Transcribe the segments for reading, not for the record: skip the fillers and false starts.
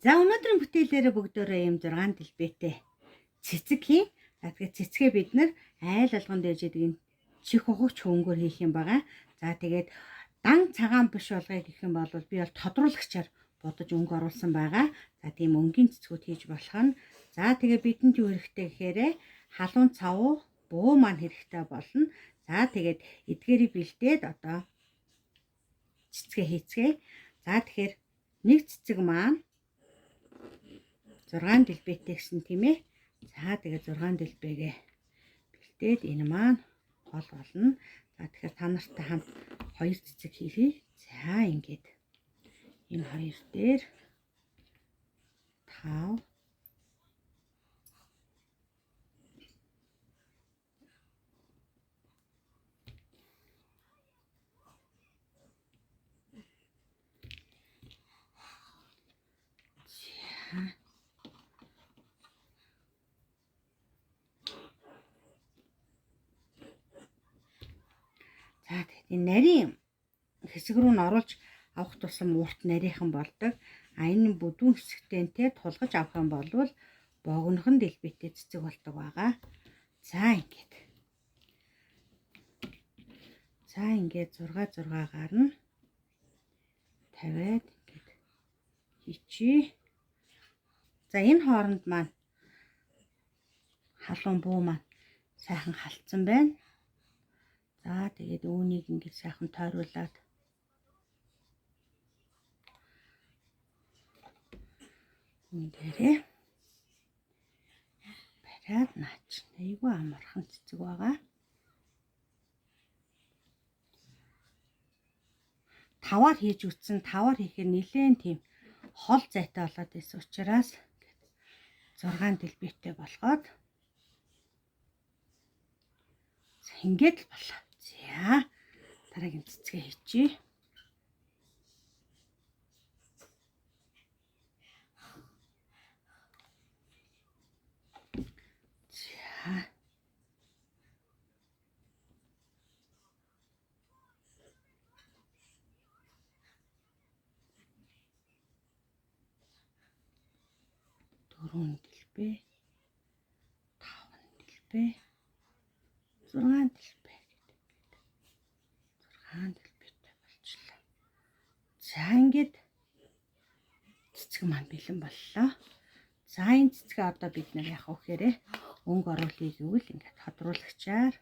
За өнөөдрийн бүтээлээрээ бүгдөө ийм 6 дэлбэтэй цэцэг хийн. За тэгээд цэцгээ бид нар айл алгон дээж идэг чих ухагч хөнгөөр хийх юм байгаа. За тэгээд дан цагаан биш болгоё гэх юм бол би бол тодруулагчаар бодож өнгө оруулсан байгаа. За тийм өнгийн цэцгүүд хийж болох нь. За тэгээд бидэнд юу хэрэгтэй гэхээр халуун цав, буу маань хэрэгтэй болно. За тэгээд эдгээрийг бэлдээд одоо цэцгээ хийцгээе. За тэгэхээр нэг цэцэг маань 6 дэлбэтэй гэсэн тийм ээ. За тэгээд 6 дэлбэгээ бэлдээд энэ маань гол болно. За тэгэхээр та нартай хамт 2 цэцэг хийхээ. За ингээд энэ хоёр дээр 5 За тэгээд энэ нарийн хэсэг рүү н оруулж авах тусам урт нарийнхан болдог. А энэ бүдүүн хэсэгтэй те тулгаж авах юм бол богинохон дэлбэтэй цэцэг болдог байгаа. За ингээд 6-6-гаар нь тавиад ингээд хийчээ. За энэ хооронд маань халуун буу маань сайхан халтсан байна. За тэгээд үүнийг ингээд сайхан тойруулаад дээрээ бариад наач. Айгүй амархан цэцэг байгаа. Таваар хийж үтсэн. Таваар хийхээр нэлээд тийм хол зайтай болоод байсан учраас 6 дэлбэтэй болгоод ингээд л болоо. За дараагийн цэцгээ хийчээ. За дөрвөн дэлбэ, 5 дэлбэ, 6 дэлбэ гэдэг. 6 дэлбэтэй болчихлоо. За ингээд цэцэг маань бэлэн боллоо. За энэ цэцгээ одоо бид нар яах вэ гэхээр өнгө оруулъя гэвэл ингээд тодруулагчаар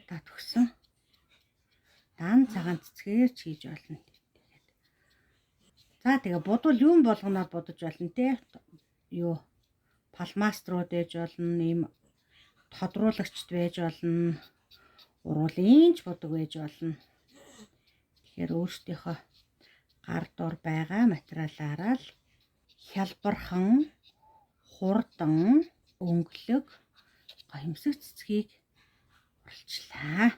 та төгсөн дан цагаан цэцгээр ч хийж болно. За тэгээ бодвол юм болгоноор бодож болно те. Юу палмаструуд ээж болно, ийм тодруулагчд байж болно, уруулын ч бодог байж болно. Тэгэхээр өөрсдийнхөө гар дор байгаа материалаараа л хялбархан, хурдан, өнгөлөг, гоёмсог цэцгийг уралчлаа.